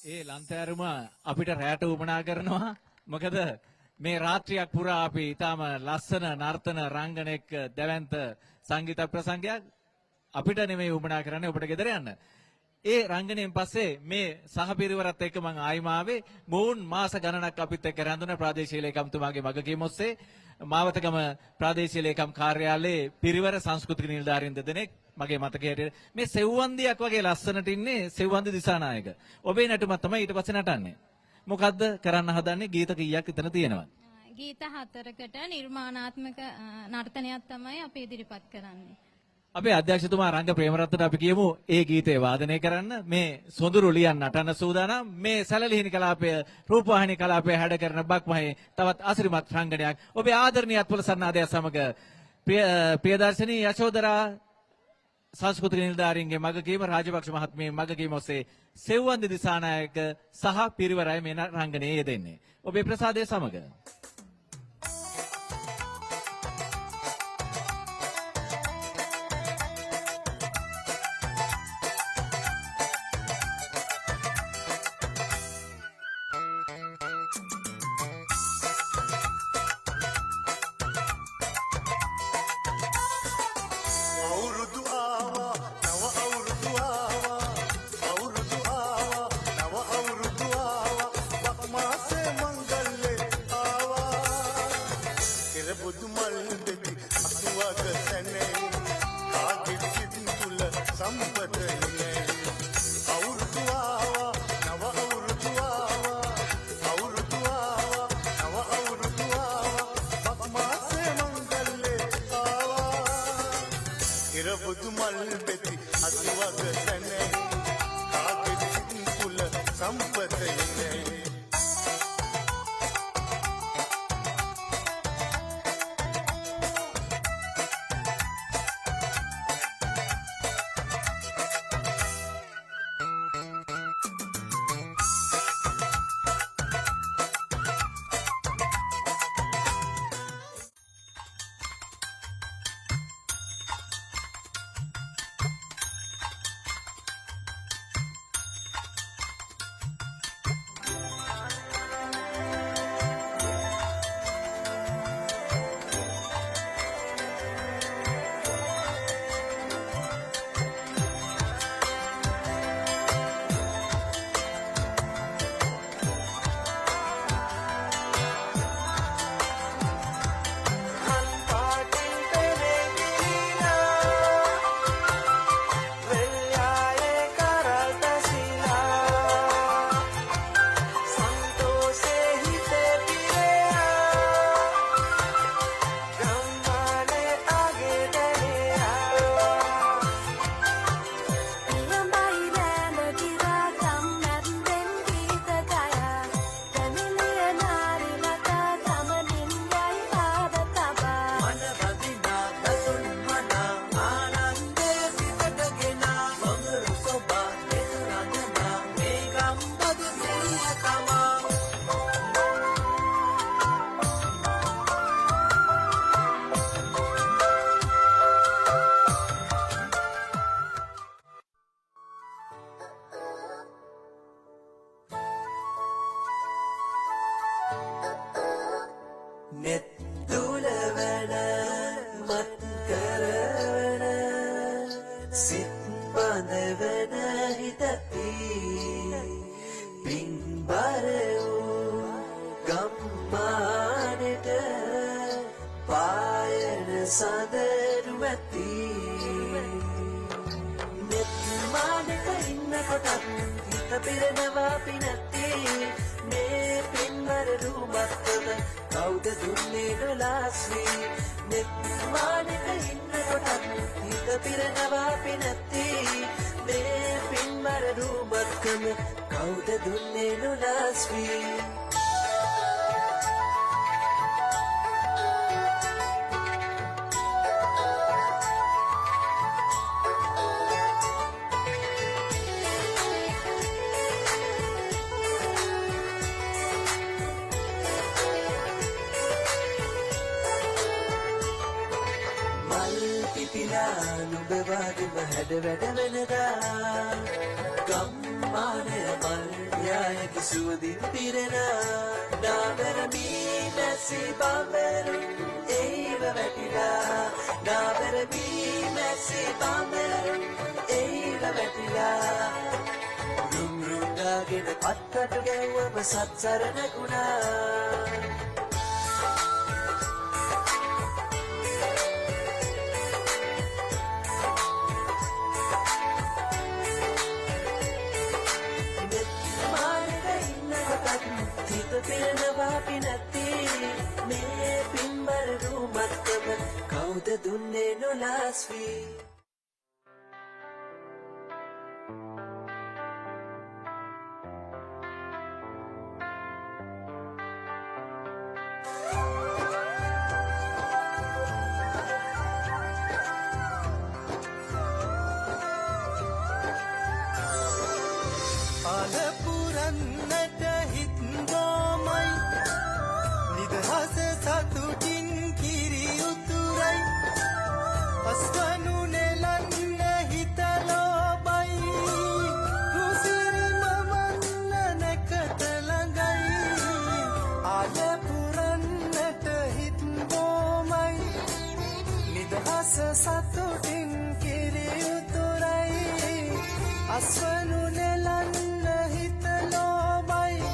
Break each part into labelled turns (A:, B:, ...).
A: ඒ ලන්තෑරුම අපිට රැට උපනා කරනවා. මොකද මේ රාත්‍රියක් පුරා අපි ඊටම ලස්සන නර්තන රංගන එක්ක දැවැන්ත සංගීත ප්‍රසංගයක් අපිට නෙමෙයි උපනා කරන්නේ ඔබට ගෙදර යන්න. ඒ රංගනයෙන් පස්සේ මේ සහපිරිවරත් එක්ක මම ආයිම ආවේ මොවුන් මාස ගණනක් අපිත් එක්ක රැඳුන ප්‍රාදේශීය ලේකම්තුමාගේ වගකීම ඔස්සේ මාවතගම ප්‍රාදේශීය ලේකම් කාර්යාලයේ පිරිවර සංස්කෘතික නිලධාරීන් දෙදෙනෙක් මගේ මතකයේ මේ සෙව්වන්දියක් වගේ ලස්සනට ඉන්නේ සෙව්වන්දි දිසානායක. ඔබේ නටුමක් තමයි ඊට පස්සේ නටන්නේ. මොකද්ද කරන්න හදන්නේ? ගීත කීයක් එතන තියෙනවද?
B: ගීත 4කට නිර්මාණාත්මක නර්තනයක් තමයි අපි ඉදිරිපත් කරන්නේ.
A: අපේ අධ්‍යක්ෂතුමා රංග ප්‍රේමරත්නට අපි කියමු ඒ ගීතේ වාදනය කරන්න. මේ සොඳුරු ලියන් නටන සූදානම්. මේ සැලලිහිණි කලාපය රූපවාහිනී කලාපය හැඩ කරන බක්මහේ තවත් අසිරිමත් රංගනයක්. ඔබේ ආදරණීය අත්පොළ සන්නාදය සමග ප්‍රියදර්ශනී යශෝදරා සංස්කෘතික නිලධාරීන්ගේ මගකීම රාජපක්ෂ මහත්මියගේ මගකීම ඔස්සේ සෙව්වන්දි දිසානායක සහ පිරිවරයි මේ රංගනයේ යෙදෙන්නේ. ඔබේ ප්‍රසාදය සමග
C: වැඩ වැඩ වෙනදා ගම්මාන මල් සුවඳින් පිරෙනා නාවර මී මැසි බඹරුන් එයිව වැටිලා නාවර මී මැසි බඹරුන් එයිව වැටිලා රුම් රුම් ගාගෙන පත්කටු ගැව්වම සත්සරණකුණා පිරනවා පිනැති මේ පින්බර රූමත්තම කවුද දුන්නේ නොලාස්වී සතුටින් කිරියුතුරයි අස්වනු නෙලන්න හිතලෝබයි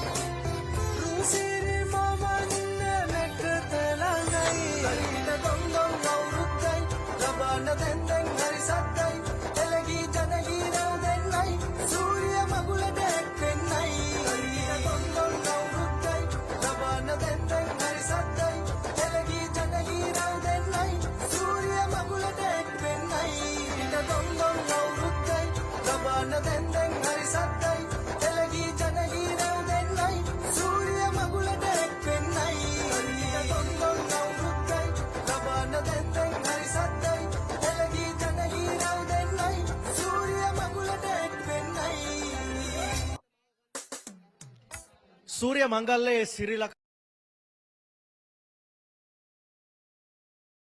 C: රුසිරි මවන්න නැකතලඟයි කලිට ගොංගොං අවුරුද්දයි ලබාන දැන්දැන් හරි සද්දයි එලගී ජනගී රැව් දෙන්නයි සූරිය මගුලට එක්වෙන්නයි කලිට ගොංගොං අවුරුද්දයි ලබාන දැන්දැන් හරි සද්දයි එලගී ජනගී රැව් දෙන්නයි සූරිය මගුලට එක්වෙන්නයි ඉට ගොංගොං අවුරුද්දයි ලබාන දැන්දැන් හරි සද්දයි එලගී ජනගී රැව් දෙන්නයි සූරිය මගුලට එක්වෙන්නයි කලිට ගොංගොං අවුරුද්දයි ලබාන දැන්දැන් හරි සද්දයි එලගී ජනගී රැව් දෙන්නයි සූරිය මගුලට එක්වෙන්නයි
D: සූරිය මංගල්ලේ සිරිලක